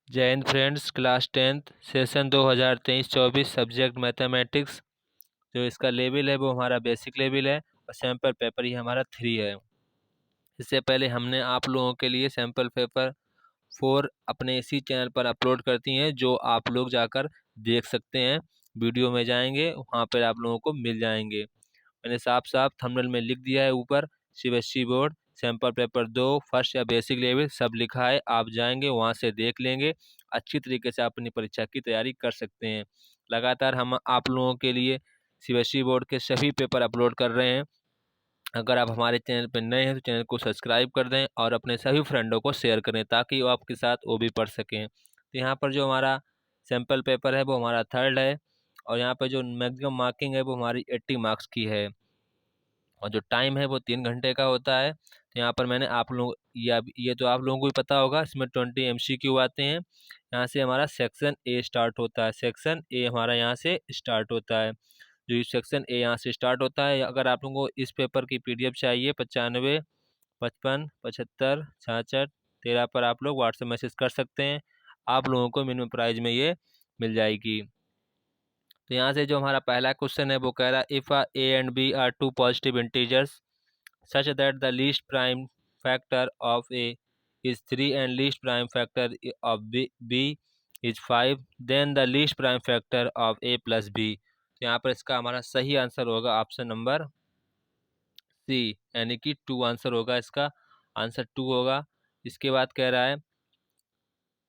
जय Hind friends, class 10th session 2023-24 subject mathematics. जो इसका लेवल है वो हमारा बेसिक लेवल है और सैम्पल पेपर ही हमारा 3 है। इससे पहले हमने आप लोगों के लिए सैम्पल पेपर 4 अपने इसी चैनल पर अपलोड करती हैं, जो आप लोग जाकर देख सकते हैं। वीडियो में जाएंगे वहाँ पर आप लोगों को मिल जाएंगे। मैंने साफ साफ थंबनेल में लिख दिया है ऊपर, CBSE board sample paper 2 first या बेसिक लेवल सब लिखा है। आप जाएंगे वहां से देख लेंगे, अच्छी तरीके से अपनी परीक्षा की तैयारी कर सकते हैं। लगातार हम आप लोगों के लिए सीबीएसई बोर्ड के सभी पेपर अपलोड कर रहे हैं। अगर आप हमारे चैनल पर नए हैं तो चैनल को सब्सक्राइब कर दें और अपने सभी फ्रेंडों को शेयर करें ताकि वो आपके साथ वो भी पढ़ सकें। तो यहाँ पर जो हमारा सैम्पल पेपर है वो हमारा 3rd है और यहाँ पर जो मैक्सिमम मार्किंग है वो हमारी 80 मार्क्स की है और जो टाइम है वो 3 घंटे का होता है। तो यहाँ पर मैंने आप लोग ये तो आप लोगों को भी पता होगा, इसमें 20 MCQ आते हैं। यहाँ से हमारा सेक्शन ए स्टार्ट होता है, सेक्शन ए हमारा यहाँ से स्टार्ट होता है। जो ये सेक्शन ए यहाँ से स्टार्ट होता है, अगर आप लोगों को इस पेपर की PDF चाहिए 95 55 75 66 13 पर आप लोग व्हाट्सएप मैसेज कर सकते हैं। आप लोगों को मिनिमम प्राइस में ये मिल जाएगी। तो यहाँ से जो हमारा पहला क्वेश्चन है वो कह रहा है, if A and B are two positive integers such that the least prime factor of A is 3 and least prime factor of B is 5, then the least prime factor of A plus B। तो यहाँ पर इसका हमारा सही answer होगा option number सी, यानी कि 2 answer होगा इसका। आंसर 2 होगा। इसके बाद कह रहा है,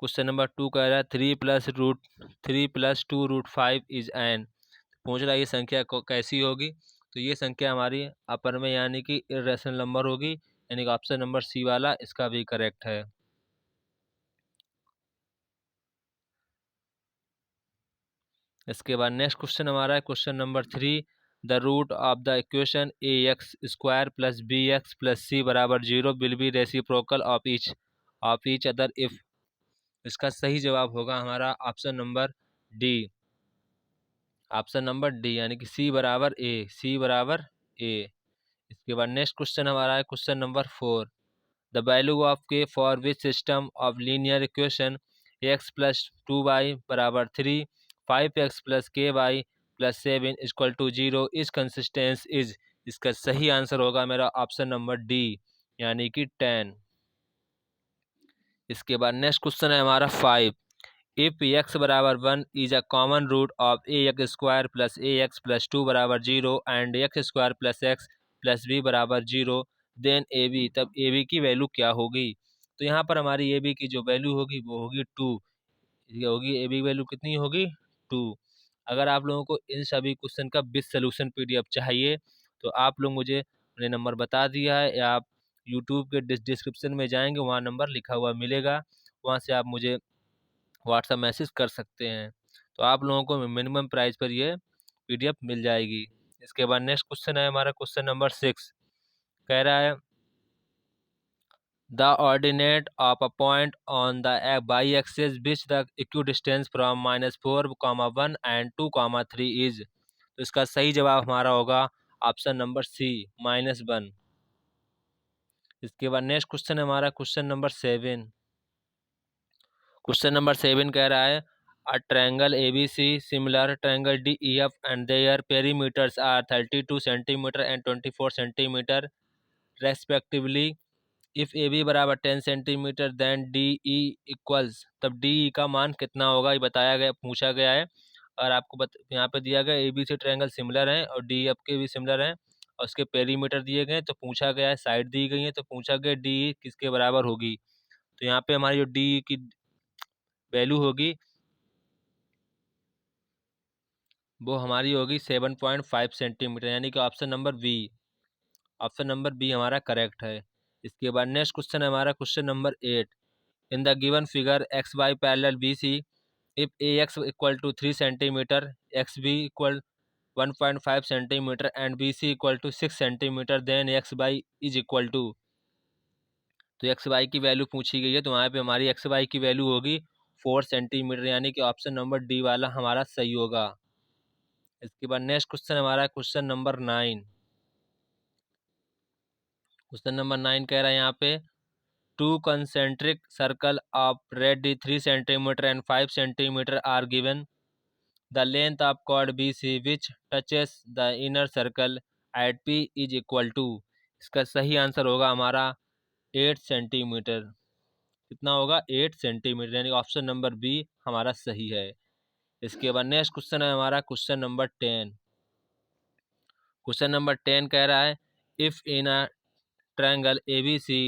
क्वेश्चन नंबर 2 कह रहा है 3 + 2 √5 इज एन। पूछ रहा है ये संख्या कैसी होगी। तो ये संख्या हमारी अपर में यानी कि इरेशनल नंबर होगी, यानी कि ऑप्शन नंबर सी वाला इसका भी करेक्ट है। इसके बाद नेक्स्ट क्वेश्चन हमारा है question number 3, the root of the equation ax² + bx + c = 0 will be reciprocal of each other if. इसका सही जवाब होगा हमारा option number D, option number D यानी कि सी बराबर ए। इसके बाद नेक्स्ट क्वेश्चन हमारा है question number 4, the value of k for which system of linear equation x + 2y = 3 5x + ky + 7 = 0 is consistence is. इसका सही आंसर होगा मेरा ऑप्शन नंबर डी, यानी कि 10। इसके बाद नेक्स्ट क्वेश्चन है हमारा 5, if x = 1 is a common root of ax² + ax + 2 = 0 and x² + x + b = 0 then ab, तब ab की वैल्यू क्या होगी। तो यहाँ पर हमारी ab की जो वैल्यू होगी वो होगी 2। ये होगी ab की वैल्यू कितनी होगी 2। अगर आप लोगों को इन सभी क्वेश्चन का विद सोल्यूशन PDF चाहिए तो आप लोग मुझे अपने नंबर बता दिया है, या आप यूट्यूब के डिस्क्रिप्शन में जाएंगे वहाँ नंबर लिखा हुआ मिलेगा, वहाँ से आप मुझे व्हाट्सएप मैसेज कर सकते हैं। तो आप लोगों को मिनिमम प्राइस पर ये PDF मिल जाएगी। इसके बाद नेक्स्ट क्वेश्चन है हमारा क्वेश्चन नंबर 6, कह रहा है the ordinate of a point on the by axis which the equidistance from -4, 1 and 2, 3 is. तो इसका सही जवाब हमारा होगा ऑप्शन नंबर सी, -1। इसके बाद नेक्स्ट क्वेश्चन है हमारा क्वेश्चन नंबर 7। क्वेश्चन नंबर 7 कह रहा है, a triangle ABC similar triangle DEF and their perimeters are 32 centimetre and 24 centimetre respectively. If AB = 10 centimetre then DE equals, तब DE का मान कितना होगा ये बताया गया, पूछा गया है। और आपको यहाँ पे दिया गया ABC ट्रायंगल सिमिलर है और DEF के भी सिमिलर हैं और उसके पेरीमीटर दिए गए, तो पूछा गया है साइड दी गई है, तो पूछा गया DE किसके बराबर होगी। तो यहाँ पे हमारी जो DE की वैल्यू होगी वो हमारी होगी 7.5 सेंटीमीटर, यानी कि option number B, option number B हमारा करेक्ट है। इसके बाद नेक्स्ट क्वेश्चन है हमारा question number 8, in the given figure X Y parallel BC if AX = 3 centimetre XB = 1.5 centimetre and BC = 6 centimetre then XY is equal to. तो XY की वैल्यू पूछी गई है, तो वहाँ पे हमारी XY की वैल्यू होगी 4 सेंटीमीटर, यानी कि ऑप्शन नंबर डी वाला हमारा सही होगा। इसके बाद नेक्स्ट क्वेश्चन हमारा क्वेश्चन नंबर 9। क्वेश्चन नंबर 9 कह रहा है यहाँ पे two concentric circle of radius 3 centimeter and 5 centimeter are given. The length of chord BC which touches the inner circle at P is equal to, इसका सही answer होगा हमारा 8 सेंटीमीटर। कितना होगा? 8 सेंटीमीटर, यानी ऑप्शन नंबर बी हमारा सही है। इसके बाद नेक्स्ट क्वेश्चन है हमारा क्वेश्चन नंबर 10। क्वेश्चन नंबर 10 कह रहा है if in a triangle ABC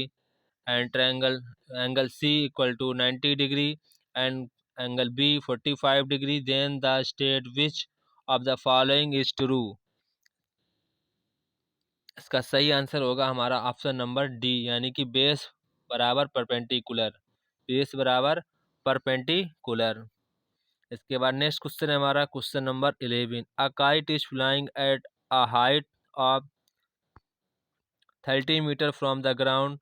and triangle angle C equal to 90 degree and angle B 45 degree, then the state which of the following is true। इसका सही answer होगा हमारा option number D, यानी कि base बराबर परपेंडिकुलर, बेस बराबर perpendicular. इसके बाद नेक्स्ट क्वेश्चन है हमारा question number 11। A kite is flying at a height of 30 metre from the ground.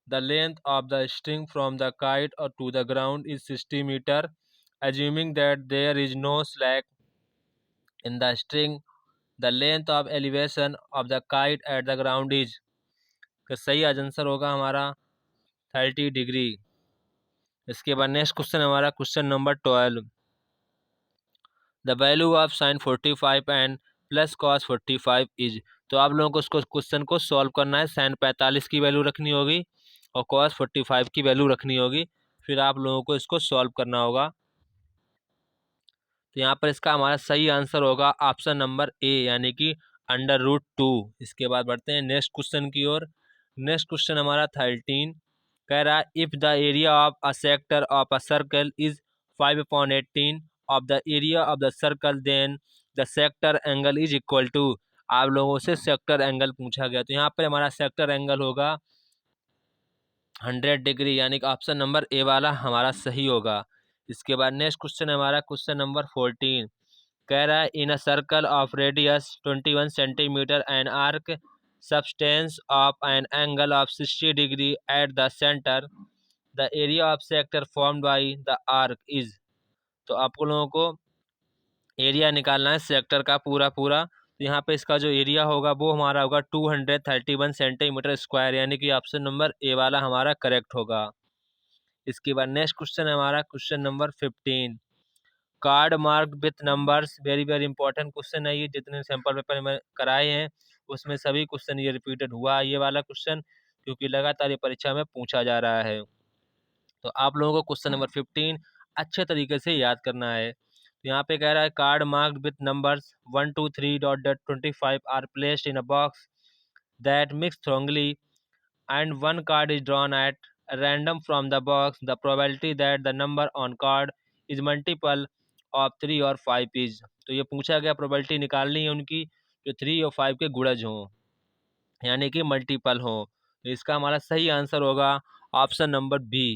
The length of the string from the kite to the ground is 60 meter. Assuming that there is no slack in the string, the length of elevation of the kite at the ground is, का सही answer होगा हमारा 30 degree. इसके बाद next question हमारा question number 12। The value of sine 45 and plus cos 45 is. तो आप लोगों को उसको क्वेश्चन को सॉल्व करना है। साइन 45 की वैल्यू रखनी होगी और कॉस 45 की वैल्यू रखनी होगी, फिर आप लोगों को इसको सॉल्व करना होगा। तो यहाँ पर इसका हमारा सही आंसर होगा ऑप्शन नंबर ए, यानी कि √2। इसके बाद बढ़ते हैं नेक्स्ट क्वेश्चन की ओर। नेक्स्ट क्वेश्चन हमारा 13 कह रहा है if the area of a sector of a circle is 5/18 of the area of the circle, then the sector angle is equal to. आप लोगों से सेक्टर एंगल पूछा गया, तो यहाँ पर हमारा सेक्टर एंगल होगा 100 डिग्री, यानी कि ऑप्शन नंबर ए वाला हमारा सही होगा। इसके बाद नेक्स्ट क्वेश्चन है हमारा क्वेश्चन नंबर 14। कह रहा है in a circle of radius 21 centimetre and arc subtends of an angle of 60 degree at the centre, the area of sector formed by the arc is. तो आप लोगों को एरिया निकालना है सेक्टर का पूरा पूरा। तो यहाँ पे इसका जो एरिया होगा वो हमारा होगा 231 सेंटीमीटर स्क्वायर, यानी कि ऑप्शन नंबर ए वाला हमारा करेक्ट होगा। इसके बाद नेक्स्ट क्वेश्चन है हमारा question number 15। Card mark with numbers, very very important question है ये। जितने सैंपल पेपर में कराए हैं उसमें सभी क्वेश्चन ये रिपीटेड हुआ ये वाला क्वेश्चन, क्योंकि लगातार ये परीक्षा में पूछा जा रहा है। तो आप लोगों को क्वेश्चन नंबर 15 अच्छे तरीके से याद करना है। तो यहाँ पे कह रहा है card marked with numbers 1 2 3 dot dot 25 are placed in a box that mix थ्रोंगली and one card is drawn at random from the box. The probability that the number on card is multiple of 3 और 5 is। तो ये पूछा गया probability निकालनी है उनकी जो 3 और 5 के गुणज हों, यानी कि मल्टीपल हों। तो इसका हमारा सही आंसर होगा ऑप्शन नंबर बी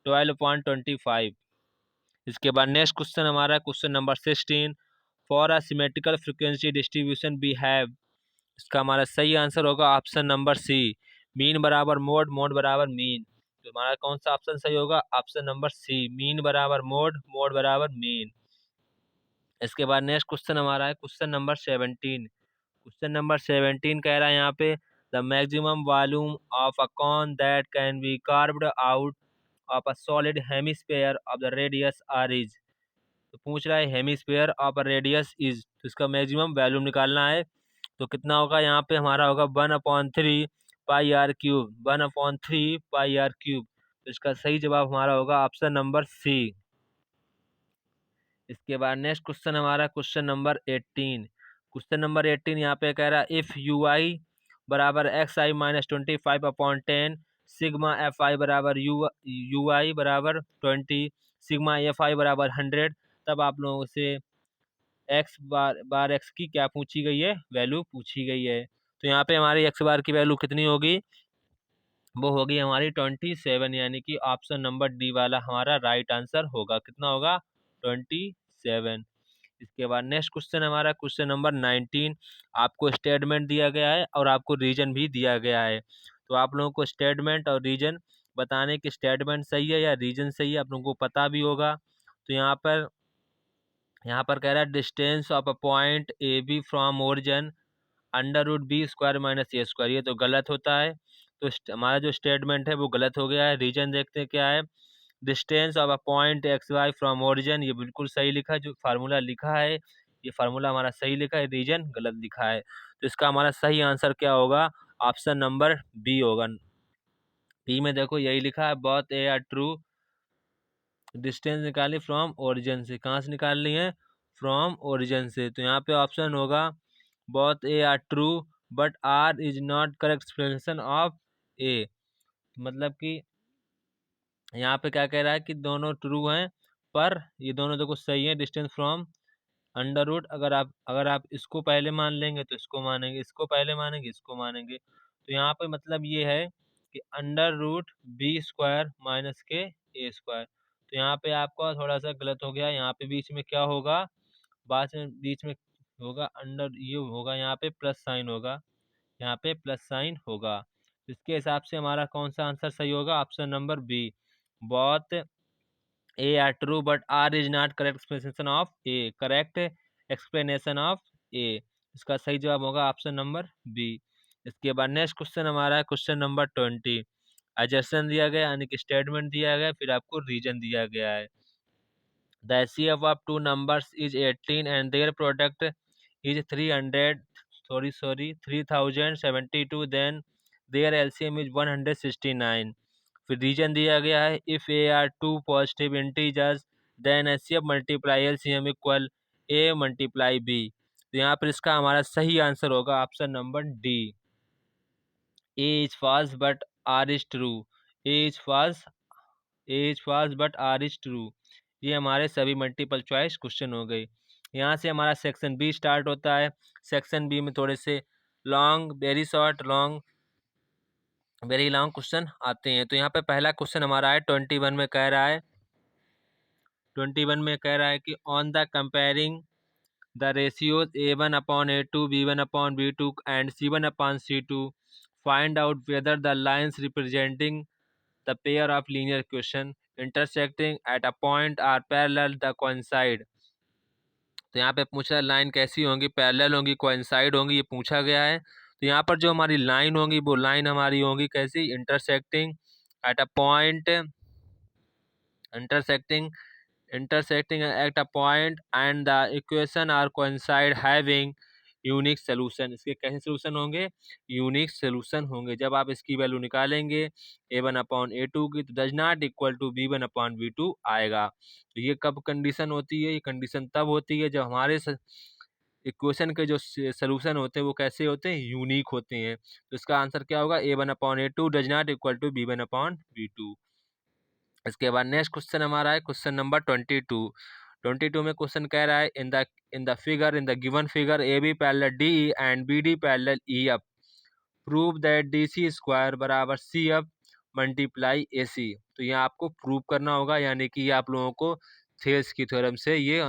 12.25। इसके बाद नेक्स्ट क्वेश्चन हमारा question number 16। For a symmetrical frequency distribution we have, इसका हमारा सही आंसर होगा ऑप्शन नंबर सी मीन बराबर मोड, मोड बराबर मीन। तो हमारा कौन सा ऑप्शन सही होगा? ऑप्शन नंबर सी मीन बराबर मोड, मोड बराबर मीन। इसके बाद नेक्स्ट क्वेश्चन हमारा है क्वेश्चन नंबर 17। क्वेश्चन नंबर 17 कह रहा है यहाँ पे the maximum volume of a cone that can be carved out of a solid hemisphere of the radius R is. तो पूछ रहा है hemisphere of a radius is, तो इसका मैक्सिमम वॉल्यूम निकालना है। तो कितना होगा यहाँ पे हमारा होगा 1/3 pi r cube, 1/3 pi r cube. तो इसका सही जवाब हमारा होगा ऑप्शन नंबर सी। इसके बाद नेक्स्ट क्वेश्चन हमारा क्वेश्चन नंबर 18। क्वेश्चन नंबर 18 यहाँ पे कह रहा है इफ यू आई बराबर XI माइनस 25/10 सिग्मा FI बराबर यू आई बराबर 20 सिग्मा FI बराबर 100, तब आप लोगों से एक्स बार एक्स की क्या पूछी गई है? वैल्यू पूछी गई है। तो यहाँ पे हमारी एक्स बार की वैल्यू कितनी होगी? वो होगी हमारी 27, यानी कि ऑप्शन नंबर डी वाला हमारा राइट आंसर होगा। कितना होगा? 27। इसके बाद नेक्स्ट क्वेश्चन हमारा क्वेश्चन नंबर 19। आपको स्टेटमेंट दिया गया है और आपको रीजन भी दिया गया है। तो आप लोगों को स्टेटमेंट और रीजन बताने की स्टेटमेंट सही है या रीजन सही है आप लोगों को पता भी होगा। तो यहाँ पर कह रहा है distance of a point A B from origin √b² - a²। ये तो गलत होता है। तो हमारा जो स्टेटमेंट है वो गलत हो गया है। रीजन देखते हैं क्या है, distance of a point X Y from origin, ये बिल्कुल सही लिखा है, जो फार्मूला लिखा है ये फार्मूला हमारा सही लिखा है, रीजन गलत लिखा है। तो इसका हमारा सही आंसर क्या होगा, ऑप्शन नंबर बी होगा। बी में देखो यही लिखा है, both A R true, distance निकाली फ्रॉम ओरिजिन से, कहाँ से निकाल ली है, फ्रॉम ओरिजिन से। तो यहाँ पे ऑप्शन होगा both A R true but R is not correct explanation of A. मतलब कि यहाँ पे क्या कह रहा है कि दोनों ट्रू हैं, पर ये दोनों देखो सही है, डिस्टेंस फ्रॉम अंडर रूट, अगर आप इसको पहले मान लेंगे तो इसको मानेंगे, इसको पहले मानेंगे इसको मानेंगे। तो यहाँ पे मतलब ये है कि under root B square minus के ए स्क्वायर। तो यहाँ पे आपका थोड़ा सा गलत हो गया, यहाँ पे बीच में क्या होगा, बाद में बीच में होगा अंडर, ये होगा यहाँ पे प्लस साइन होगा, यहाँ पे प्लस साइन होगा। इसके हिसाब से हमारा कौन सा आंसर सही होगा, option number B, both A R true but R is not correct explanation of A, correct explanation of A. इसका सही जवाब होगा ऑप्शन नंबर बी। इसके बाद नेक्स्ट क्वेश्चन हमारा है क्वेश्चन नंबर 20। एजर्शन दिया गया यानी कि स्टेटमेंट दिया गया, फिर आपको रीजन दिया गया है। The HCF of two numbers is 18 and their product is 3072, then their LCM is 169। फिर रीजन दिया गया है, if A are two positive integers then HCF multiply LCM equal A multiply B. तो यहाँ पर इसका हमारा सही आंसर होगा option number D, A is false but R is true, A is false, A is false but R is true. ये हमारे सभी मल्टीपल चॉइस क्वेश्चन हो गए। यहाँ से हमारा सेक्शन बी स्टार्ट होता है। सेक्शन बी में थोड़े से long, very short, long, very long question आते हैं। तो यहाँ पे पहला क्वेश्चन हमारा है 21 में कह रहा है, 21 में कह रहा है कि on the comparing the ratios A1/A2, B1/B2 and C1/C2, find out whether the lines representing the pair of linear equation intersecting at a point are parallel the coincide। तो यहाँ पे पूछा है लाइन कैसी होंगी, पैरेलल होंगी, कोइंसाइड होंगी, ये पूछा गया है। तो यहाँ पर जो हमारी लाइन होंगी वो लाइन हमारी होंगी कैसी, intersecting at a point, intersecting intersecting at a point and the equation are coincide having unique solution. इसके कैसे सोल्यूशन होंगे, यूनिक सोल्यूशन होंगे। जब आप इसकी वैल्यू निकालेंगे A1/A2 की तो does not equal to B1/B2 आएगा। तो ये कब कंडीशन होती है, ये कंडीशन तब होती है जब हमारे इक्वेशन के जो सोल्यूशन होते हैं वो कैसे होते हैं, यूनिक होते हैं। तो इसका आंसर क्या होगा, A1/A2 does not equal to B1/B2। इसके बाद नेक्स्ट क्वेश्चन हमारा है क्वेश्चन नंबर 22। 22 में क्वेश्चन कह रहा है in the figure, in the given figure A B parallel D and B D parallel E F, prove that D C square बराबर C F multiply ए सी। तो ये आपको प्रूव करना होगा, यानी कि ये आप लोगों को थेल्स की थ्योरम से ये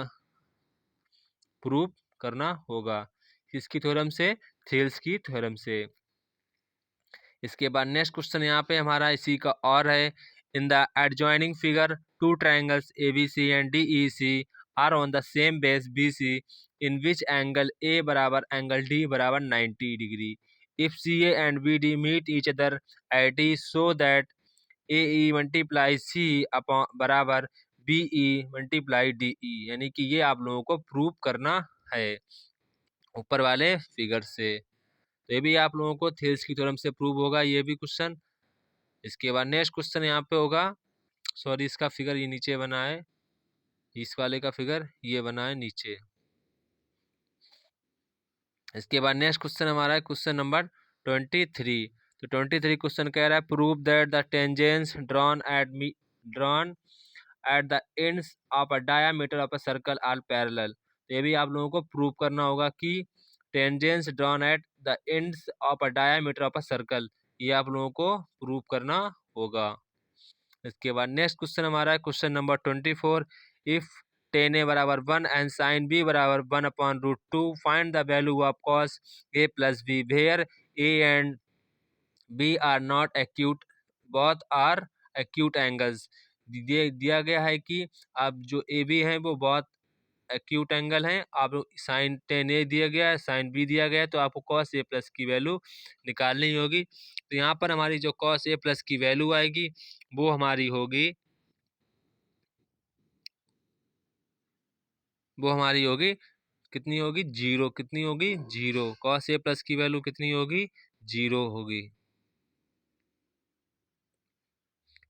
प्रूव करना होगा। किसकी थ्योरम से, थेल्स की थ्योरम से। इसके बाद नेक्स्ट क्वेश्चन यहाँ पे हमारा इसी का और है, in the adjoining figure two triangles A B C and D E C are on the same base B C in which angle A बराबर एंगल डी बराबर 90 degree. If C A and B D meet each other at E so that A E multiply C upon बराबर B E multiply D E. यानी कि ये आप लोगों को prove करना है ऊपर वाले फिगर से। तो ये भी आप लोगों को थेल्स की थ्योरम से प्रूव होगा ये भी क्वेश्चन। इसके बाद नेक्स्ट क्वेश्चन यहाँ पे होगा, सॉरी इसका फिगर ये नीचे बना है, इस वाले का फिगर ये बना है नीचे। इसके बाद नेक्स्ट क्वेश्चन हमारा है क्वेश्चन नंबर 23। तो 23 क्वेश्चन कह रहा है prove that the tangents drawn at the ends of a diameter of a circle are parallel. तो ये भी आप लोगों को प्रूव करना होगा कि tangents drawn at the ends of a diameter of a circle, ये आप लोगों को प्रूव करना होगा। इसके बाद नेक्स्ट क्वेश्चन हमारा है question number 24। If tan a बराबर 1 एंड sin b बराबर 1/√2 find the value of cos a plus b where a and b are not acute, both are acute angles. दिया गया है कि अब जो ए बी हैं वो बहुत एक्यूट एंगल हैं। आप साइन tan a दिया गया है, साइन b दिया गया है, तो आपको cos a प्लस की वैल्यू निकालनी होगी। तो यहाँ पर हमारी जो cos a प्लस की वैल्यू आएगी वो हमारी होगी कितनी होगी, जीरो। कितनी होगी, जीरो। cos a प्लस की वैल्यू कितनी होगी, जीरो होगी।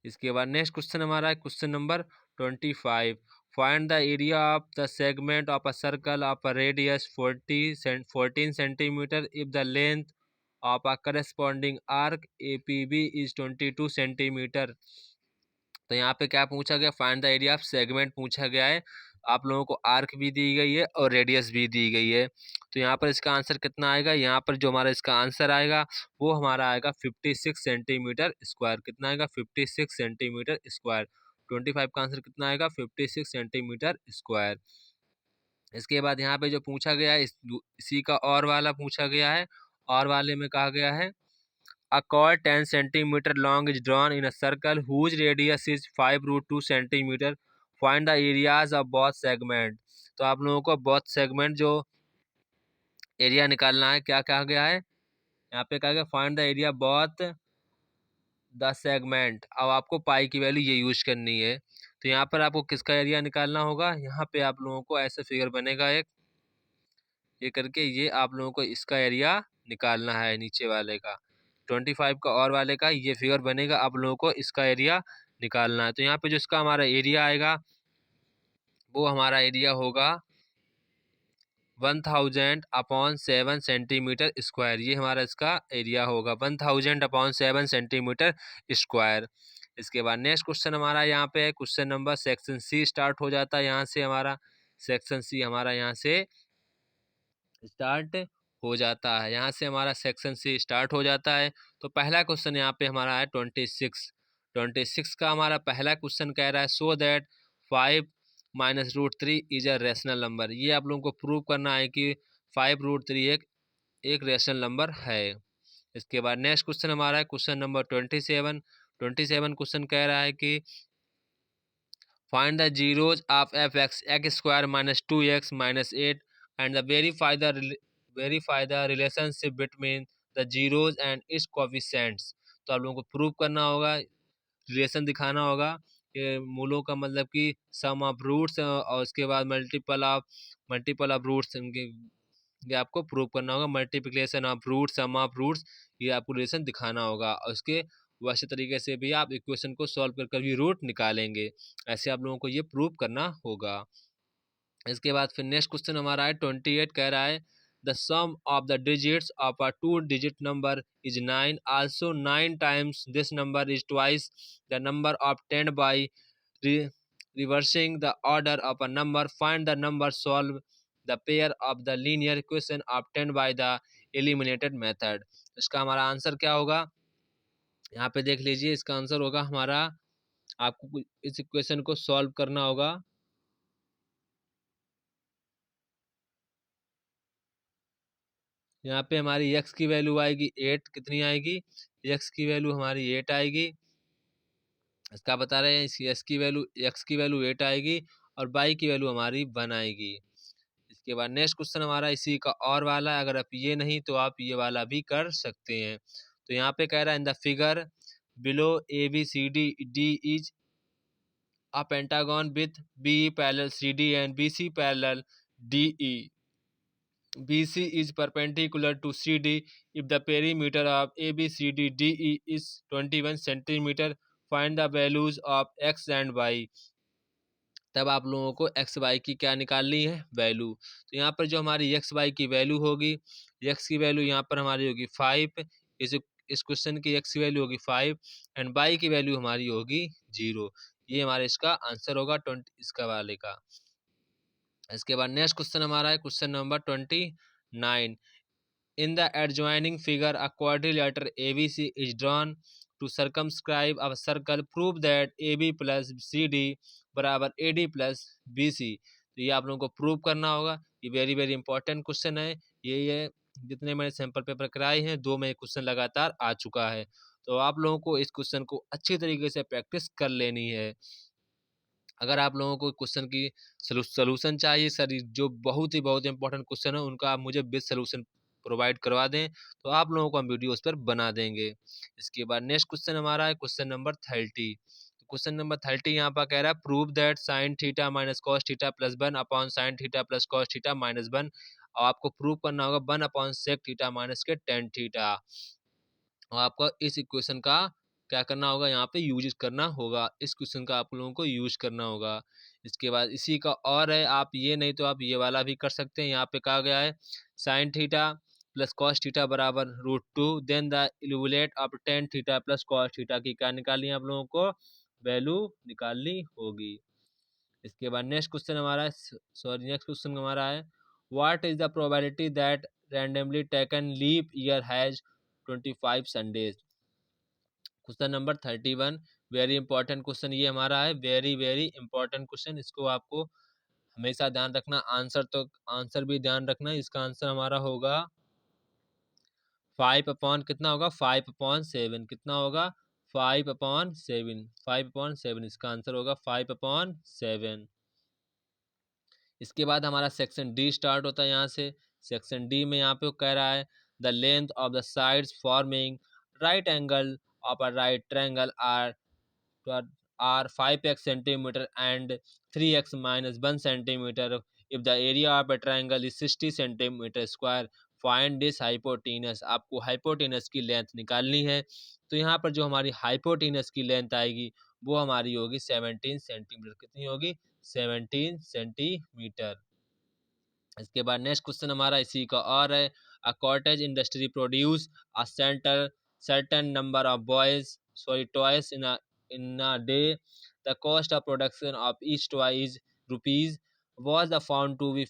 इसके बाद नेक्स्ट क्वेश्चन हमारा है question number 25। Find the area of the segment of a circle of a radius 14 centimetre if the length of a corresponding arc APB is 22 centimetre. तो यहाँ पे क्या पूछा गया, find the area of segment पूछा गया है। आप लोगों को आर्क भी दी गई है और रेडियस भी दी गई है। तो यहाँ पर इसका आंसर कितना आएगा, यहाँ पर जो हमारा इसका आंसर आएगा वो हमारा आएगा 56 सेंटीमीटर स्क्वायर। कितना आएगा, 56 सेंटीमीटर स्क्वायर। 25 का आंसर कितना आएगा, 56 सेंटीमीटर स्क्वायर। इसके बाद यहाँ पे जो पूछा गया है इसी का और वाला पूछा गया है। और वाले में कहा गया है A chord 10 centimeter long is drawn in a circle whose radius is 5√2 centimeter. Find the areas of both segment. तो आप लोगों को both segment जो एरिया निकालना है, क्या कहा गया है यहाँ पे, कहा गया find the area both the segment. अब आपको पाई की वैल्यू ये यूज करनी है। तो यहाँ पर आपको किसका एरिया निकालना होगा, यहाँ पे आप लोगों को ऐसे फिगर बनेगा एक, ये करके ये आप लोगों को इसका एरिया निकालना है नीचे वाले का। 25 का और वाले का ये फिगर बनेगा, आप लोगों को इसका एरिया निकालना है। तो यहाँ पे जो इसका हमारा एरिया आएगा वो हमारा एरिया होगा 1000/7 सेंटीमीटर स्क्वायर। ये हमारा इसका एरिया होगा 1000/7 सेंटीमीटर स्क्वायर। इसके बाद नेक्स्ट क्वेश्चन हमारा यहाँ पे है question number, section C start हो जाता है यहाँ से। हमारा सेक्शन सी हमारा यहाँ से स्टार्ट हो जाता है, यहाँ से हमारा सेक्शन सी स्टार्ट हो जाता है। तो पहला क्वेश्चन यहाँ पे हमारा है 26 का हमारा पहला क्वेश्चन कह रहा है so that 5 - is a rational number. ये आप लोगों को प्रूव करना है कि 5√3 एक रेशनल नंबर है। इसके बाद नेक्स्ट क्वेश्चन हमारा है क्वेश्चन नंबर 27 क्वेश्चन कह रहा है कि find the zeros of x square minus 2x minus 8 and verify the relationship between the zeros and its coefficients। तो आप लोगों को प्रूव करना होगा, रिलेशन दिखाना होगा कि मूलों का मतलब कि सम ऑफ रूट्स और उसके बाद मल्टीपल ऑफ रूट्स, ये आपको प्रूव करना होगा। Multiplication of roots, sum of roots, ये आपको रिलेशन दिखाना होगा। और उसके वैसे तरीके से भी आप इक्वेशन को सॉल्व कर कर भी रूट निकालेंगे। ऐसे आप लोगों को ये प्रूव करना होगा। इसके बाद फिर नेक्स्ट क्वेश्चन हमारा है 28 कह रहा है the sum of the digits of a 2-digit number is 9, also 9 times this number is twice the number obtained by reversing the order of a number. Find the number, solve the pair of the linear equation obtained by the eliminated method। इसका हमारा answer क्या होगा, यहाँ पे देख लीजिए। इसका answer होगा हमारा, आपको इस इक्वेशन को सॉल्व करना होगा। यहाँ पे हमारी x की वैल्यू आएगी 8। कितनी आएगी, x की वैल्यू हमारी 8 आएगी। इसका बता रहे हैं इसकी x की वैल्यू 8 आएगी और y की वैल्यू हमारी 1 आएगी। इसके बाद नेक्स्ट क्वेश्चन हमारा इसी का और वाला है। अगर आप ये नहीं तो आप ये वाला भी कर सकते हैं। तो यहाँ पे कह रहा है in the figure below ABCD is a pentagon with BE parallel CD and BC parallel DE. BC is perpendicular to CD if the perimeter of ABCDDE is 21 centimeter. Find the values of x and y। तब आप लोगों को x Y की क्या निकालनी है, value. तो यहाँ पर जो हमारी एक्स वाई की वैल्यू होगी, एक्स की वैल्यू यहाँ पर हमारी होगी 5। इस क्वेश्चन की एक्स की वैल्यू होगी 5 एंड वाई की वैल्यू हमारी होगी 0। ये हमारे इसका आंसर होगा 20 इसका वाले का। इसके बाद नेक्स्ट क्वेश्चन हमारा है question number 29। In the adjoining figure, a quadrilateral ABC is drawn to circumscribe a circle. Prove that AB plus CD बराबर AD plus BC। तो ये आप लोगों को प्रूव करना होगा। ये वेरी वेरी इंपॉर्टेंट क्वेश्चन है। ये जितने मैंने सैंपल पेपर कराए हैं 2 में क्वेश्चन लगातार आ चुका है। तो आप लोगों को इस क्वेश्चन को अच्छी तरीके से प्रैक्टिस कर लेनी है। अगर आप लोगों को क्वेश्चन की सोल्यूशन चाहिए सर, जो बहुत ही इंपॉर्टेंट क्वेश्चन है उनका आप मुझे विद सोल्यूशन प्रोवाइड करवा दें तो आप लोगों को हम वीडियो उस पर बना देंगे। इसके बाद नेक्स्ट क्वेश्चन हमारा है क्वेश्चन नंबर 30। क्वेश्चन नंबर 30 यहाँ पर कह रहा है prove that sine theta minus cos theta plus 1 upon sine theta plus cos theta minus 1। और आपको प्रूव करना होगा 1 अपॉन सेक थीटा माइनस के टेन थीटा। और आपको इस इक्वेशन का क्या करना होगा, यहाँ पे यूज करना होगा। इस क्वेश्चन का आप लोगों को यूज करना होगा। इसके बाद इसी का और है, आप ये नहीं तो आप ये वाला भी कर सकते हैं। यहाँ पे कहा गया है sine theta plus cos theta बराबर √2 then the equivalent of tan theta plus cos theta की क्या निकालनी है आप लोगों को, वैल्यू निकालनी होगी। इसके बाद नेक्स्ट क्वेश्चन हमारा नेक्स्ट क्वेश्चन हमारा है what is the probability that randomly taken leap year has 25 Sundays. Question number 31 very important question ये हमारा है, वेरी वेरी इंपॉर्टेंट क्वेश्चन। इसको आपको हमेशा ध्यान रखना, आंसर भी ध्यान रखना। इसका आंसर हमारा होगा 5 अपॉन कितना होगा 5/7। कितना होगा 5/7। 5/7 इसका आंसर होगा 5/7। इसके बाद हमारा सेक्शन डी स्टार्ट होता है यहाँ से। सेक्शन डी में यहाँ पे कह रहा है the length of the sides forming right angle of a right triangle are 5x centimeter and 3x minus 1 centimeter if the area of a triangle is 60 centimeter square find this hypotenuse। आपको hypotenuse की length निकालनी है। तो यहाँ पर जो हमारी hypotenuse की लेंथ आएगी वो हमारी होगी 17 सेंटीमीटर। कितनी होगी 17 सेंटीमीटर। इसके बाद नेक्स्ट क्वेश्चन हमारा इसी का और है a cottage industry produce a certain number of toys in a day. The cost of production of each toy is rupees was the found to be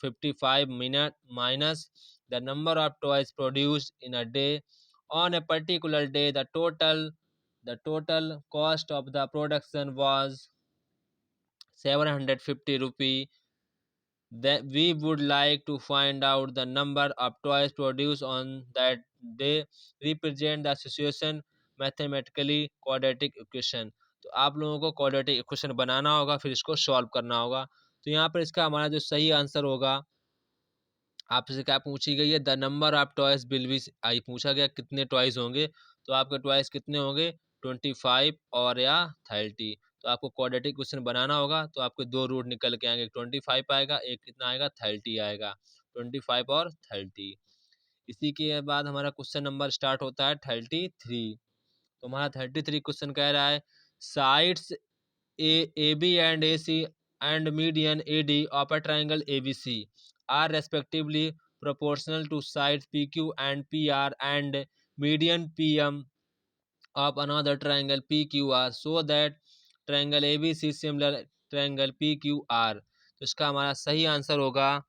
55 minute minus the number of toys produced in a day. On a particular day the total cost of the production was 750 rupee. That we would like to find out the number of toys produced on that day. Represent the situation mathematically quadratic equation। तो आप लोगों को quadratic equation बनाना होगा, फिर इसको solve करना होगा। तो यहाँ पर इसका हमारा जो सही आंसर होगा, आपसे क्या पूछी गई है the number of toys will be, आई पूछा गया कितने टॉयज होंगे, तो आपके टॉयज कितने होंगे 25 और या 30। तो आपको क्वाड्रेटिक क्वेश्चन बनाना होगा। तो आपके दो रूट निकल के आएंगे, 25 आएगा, एक कितना आएगा 30 आएगा, 25 और 30। इसी के बाद हमारा क्वेश्चन नंबर स्टार्ट होता है 33। तो हमारा 33 क्वेश्चन कह रहा है sides AB and AC and median AD of a triangle ABC are respectively proportional to sides PQ and PR and median PM of another triangle PQR so that triangle ABC is similar triangle PQR। तो इसका हमारा सही answer होगा,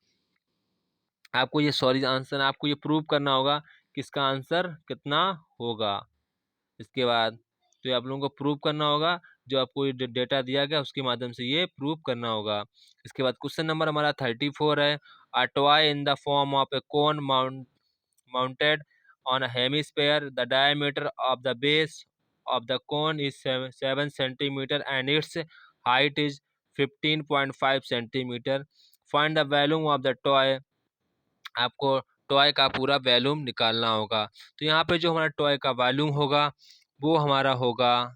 आपको ये answer आपको ये prove करना होगा कि इसका आंसर कितना होगा। इसके बाद तो आप लोगों को प्रूव करना होगा, जो आपको ये डेटा दिया गया उसके माध्यम से ये प्रूव करना होगा। इसके बाद क्वेश्चन नंबर हमारा 34 है a toy in the form of A cone mounted on a hemisphere. The diameter of the base of the cone is 7 centimeter and its height is 15.5 centimeter. Find the volume of the toy। आपको toy का पूरा volume निकालना होगा। तो यहाँ पे जो हमारा टॉय का वॉल्यूम होगा वो हमारा होगा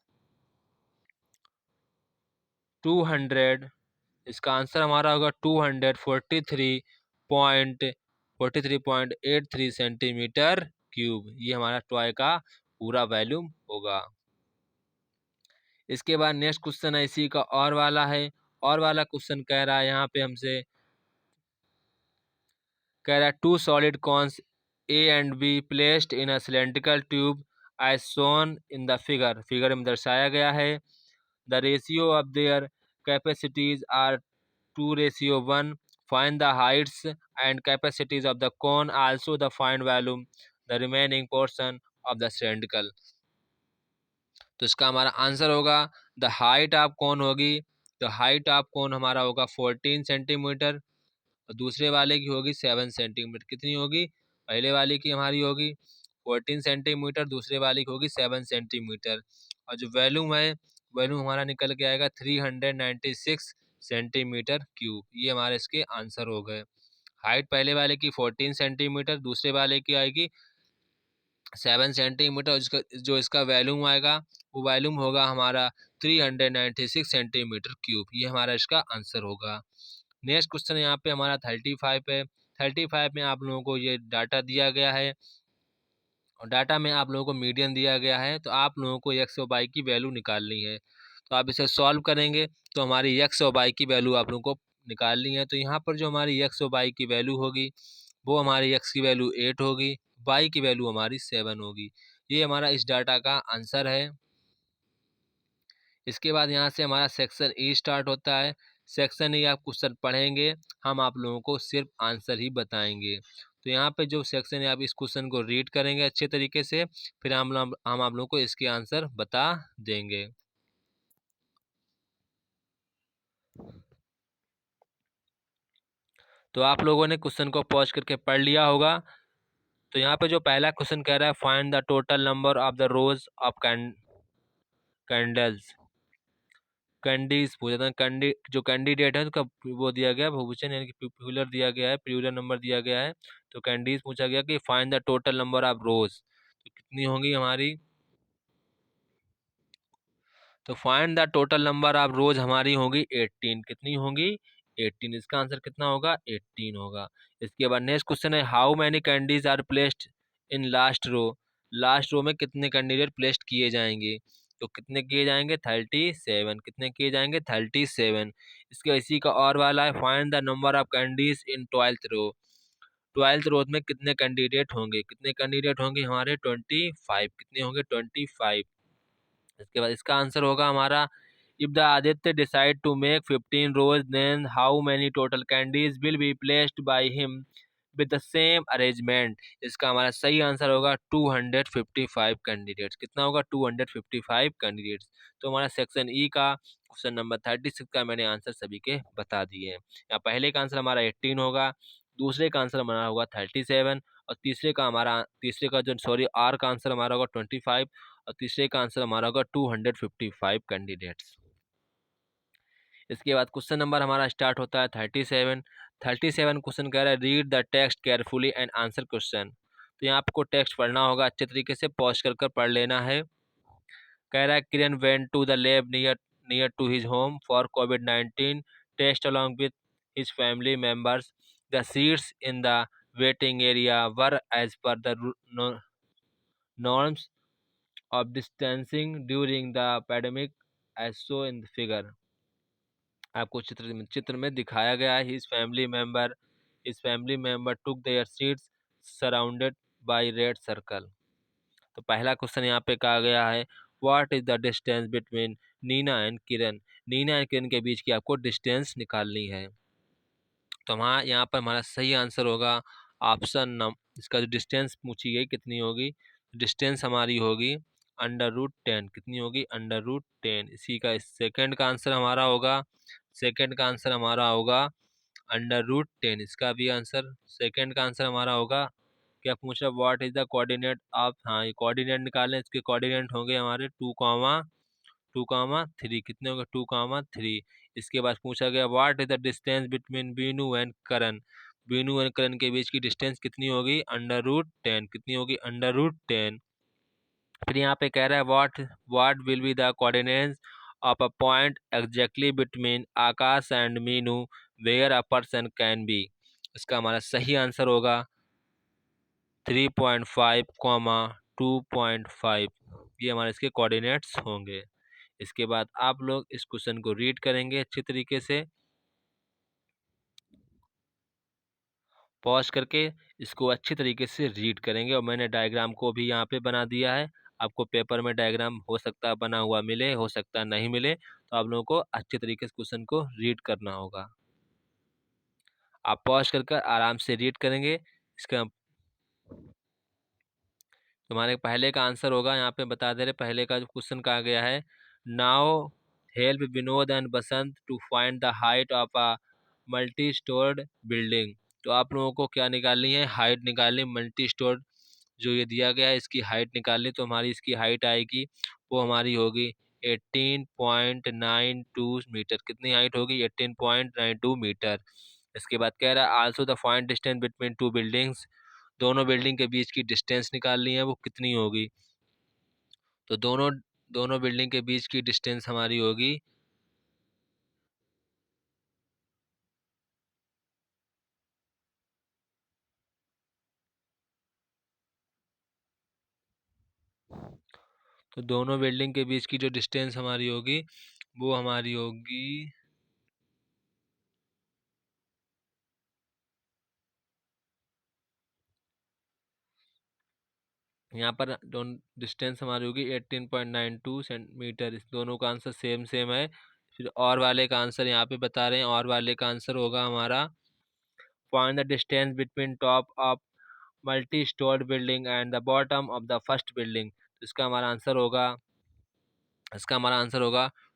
200। इसका आंसर हमारा होगा 243.83 सेंटीमीटर क्यूब। ये हमारा टॉय का पूरा वॉल्यूम होगा। इसके बाद नेक्स्ट क्वेश्चन है इसी का और वाला है। और वाला क्वेश्चन कह रहा है यहाँ पे हमसे कह रहा है two solid cones A and B placed in a cylindrical tube as shown in the figure में दर्शाया गया है। The ratio of their capacities are 2:1। Find the heights and capacities of the cone also the find volume the remaining portion of the cylindrical. तो इसका हमारा answer होगा the height of cone होगी, the height of cone हमारा होगा 14 centimetre और दूसरे वाले की होगी 7 सेंटीमीटर। कितनी होगी, पहले वाले की हमारी होगी 14 सेंटीमीटर, दूसरे वाले की होगी 7 सेंटीमीटर। और जो वॉल्यूम है वॉल्यूम हमारा निकल के आएगा 396 सेंटीमीटर क्यूब। ये हमारे इसके आंसर हो गए। हाइट पहले वाले की 14 सेंटीमीटर, दूसरे वाले की आएगी 7 सेंटीमीटर। जो इसका वॉल्यूम आएगा वो वॉल्यूम होगा हमारा 396 सेंटीमीटर क्यूब। ये हमारा इसका आंसर होगा। नेक्स्ट क्वेश्चन यहाँ पे हमारा 35 है। 35 में आप लोगों को ये डाटा दिया गया है और डाटा में आप लोगों को मीडियन दिया गया है, तो आप लोगों को एक्स और वाई की वैल्यू निकालनी है। तो आप इसे सॉल्व करेंगे तो हमारी एक्स और वाई की वैल्यू आप लोगों को निकालनी है। तो यहाँ पर जो हमारी एक्स और वाई की वैल्यू होगी वो हमारी एक्स की वैल्यू 8 होगी, वाई की वैल्यू हमारी 7 होगी। ये हमारा इस डाटा का आंसर है। इसके बाद यहाँ से हमारा सेक्शन ई स्टार्ट होता है। सेक्शन ई आप क्वेश्चन पढ़ेंगे, हम आप लोगों को सिर्फ आंसर ही बताएंगे। तो यहाँ पे जो सेक्शन है आप इस क्वेश्चन को रीड करेंगे अच्छे तरीके से, फिर हम आप लोगों को इसके आंसर बता देंगे। तो आप लोगों ने क्वेश्चन को पॉज करके पढ़ लिया होगा। तो यहाँ पे जो पहला क्वेश्चन कह रहा है find the total number of the rose of candles. Candies पूछा था। जो कैंडिडेट है उसका वो दिया गया बहुवचन यानी कि प्लूरल दिया गया है, प्लूरल नंबर दिया गया है। तो कैंडीज पूछा गया कि find the total number of रोज, तो कितनी होंगी हमारी। तो find the total number of रोज हमारी होगी 18। कितनी होंगी 18। इसका आंसर कितना होगा 18 होगा। इसके बाद नेक्स्ट क्वेश्चन है how many candies are placed in last row. Last row में कितने कैंडिडेट प्लेस्ड किए जाएंगे, तो कितने किए जाएंगे 37। कितने किए जाएंगे 37। इसके इसी का और वाला है find the number of candies in 12th row. 12th row में कितने कैंडिडेट होंगे, कितने कैंडिडेट होंगे हमारे 25। कितने होंगे 25। इसके बाद इसका आंसर होगा हमारा if the Aditya decide to make 15 rows then how many total candies will be placed by him with the same arrangement. इसका हमारा सही आंसर होगा 255 कैंडिडेट्स। कितना होगा 255 कैंडिडेट्स। तो हमारा सेक्शन ई का क्वेश्चन नंबर 36 का मैंने आंसर सभी के बता दिए हैं। यहाँ पहले का आंसर हमारा 18 होगा, दूसरे का आंसर हमारा होगा 37 और तीसरे का जो सॉरी आर का आंसर हमारा होगा 25 और तीसरे का आंसर हमारा होगा 255 कैंडिडेट्स। इसके बाद क्वेश्चन नंबर हमारा स्टार्ट होता है 37। 37 क्वेश्चन कह रहा है read the text carefully and answer question. तो यहाँ आपको टेक्स्ट पढ़ना होगा अच्छे तरीके से, पॉज कर पढ़ लेना है। कह रहा है Kiran went to the lab near to his home for COVID-19 test along with his family members. The seats in the waiting area were as per the norms of distancing during the pandemic as so in the figure। आपको चित्र में दिखाया गया है his family member took their seats surrounded by red circle। तो पहला question यहाँ पे कहा गया है what is the distance between Nina and Kiran. Nina and Kiran के बीच की आपको डिस्टेंस निकालनी है। तो हमारा यहाँ पर हमारा सही आंसर होगा ऑप्शन नंबर, इसका जो डिस्टेंस पूछी गई कितनी होगी, डिस्टेंस हमारी होगी √10। कितनी होगी √10। इसी का सेकंड का आंसर हमारा होगा √10। इसका भी आंसर सेकंड का आंसर हमारा होगा। क्या पूछ रहा what is the coordinate of, हाँ ये कोऑर्डिनेट निकालने, इसके कोऑर्डिनेट होंगे हमारे 2,3। कितने होंगे 2,3। इसके बाद पूछा गया what is the distance between Binu and Karan. Binu and Karan के बीच की डिस्टेंस कितनी होगी √10। कितनी होगी √10। फिर यहाँ पे कह रहा है what will be the coordinates of a point exactly between Aakash and Meenu where a person can be. इसका हमारा सही आंसर होगा 3.5, 2.5। ये हमारे इसके कोऑर्डिनेट्स होंगे। इसके बाद आप लोग इस क्वेश्चन को रीड करेंगे अच्छी तरीके से, पॉज करके इसको अच्छी तरीके से रीड करेंगे। और मैंने डायग्राम को भी यहाँ पे बना दिया है। आपको पेपर में डायग्राम हो सकता है बना हुआ मिले, हो सकता है नहीं मिले, तो आप लोगों को अच्छे तरीके से क्वेश्चन को रीड करना होगा। आप पॉज कर आराम से रीड करेंगे। इसका तुम्हारे पहले का आंसर होगा, यहाँ पे बता दे रहे पहले का जो क्वेश्चन कहा गया है now help Vinod and Basant to find the height of a multi storeyed building. तो आप लोगों को क्या निकालनी है, हाइट निकालनी। मल्टी स्टोर जो ये दिया गया है इसकी हाइट निकालनी। तो हमारी इसकी हाइट आएगी वो हमारी होगी 18.92 मीटर। कितनी हाइट होगी 18.92 मीटर। इसके बाद कह रहा है also the find distance between two buildings, दोनों बिल्डिंग के बीच की डिस्टेंस निकालनी है, वो कितनी होगी। तो दोनों दोनों बिल्डिंग के बीच की डिस्टेंस हमारी होगी तो दोनों बिल्डिंग के बीच की जो डिस्टेंस हमारी होगी वो हमारी होगी, यहाँ पर डिस्टेंस हमारी होगी 18.92 सेंटीमीटर। इस दोनों का आंसर सेम सेम है। फिर और वाले का आंसर यहाँ पे बता रहे हैं, और वाले का आंसर होगा हमारा find the distance between top of multi storeyed building and the bottom of the first building. तो इसका हमारा आंसर होगा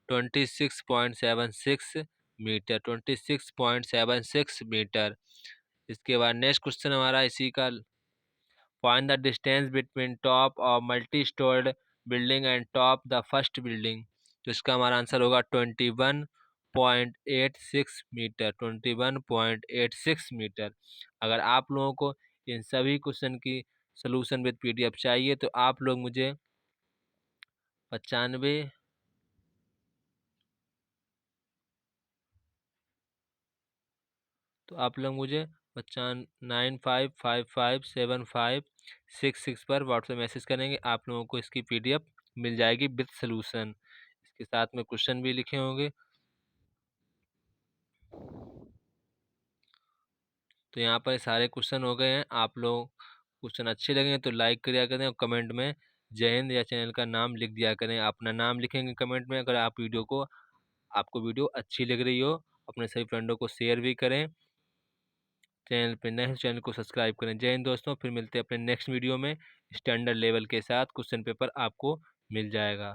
26.76 मीटर, 26.76 मीटर। इसके बाद नेक्स्ट क्वेश्चन हमारा इसी का, find the distance between top of multi storeyed building and top the first building. तो इसका हमारा आंसर होगा 21.86 मीटर, 21.86 मीटर। अगर आप लोगों को इन सभी क्वेश्चन की सोल्यूशन विद पीडीएफ चाहिए तो आप लोग मुझे 95, तो आप लोग मुझे 95557566 पर व्हाट्सएप मैसेज करेंगे, आप लोगों को इसकी पीडीएफ मिल जाएगी विद सॉल्यूशन। इसके साथ में क्वेश्चन भी लिखे होंगे। तो यहाँ पर सारे क्वेश्चन हो गए हैं। आप लोग क्वेश्चन अच्छे लगे तो लाइक करिया करें और कमेंट में जय हिंद या चैनल का नाम लिख दिया करें। अपना नाम लिखेंगे कमेंट में। अगर आपको वीडियो अच्छी लग रही हो, अपने सभी फ्रेंडों को शेयर भी करें। चैनल पे नए चैनल को सब्सक्राइब करें। जय हिंद दोस्तों, फिर मिलते हैं अपने नेक्स्ट वीडियो में। स्टैंडर्ड लेवल के साथ क्वेश्चन पेपर आपको मिल जाएगा।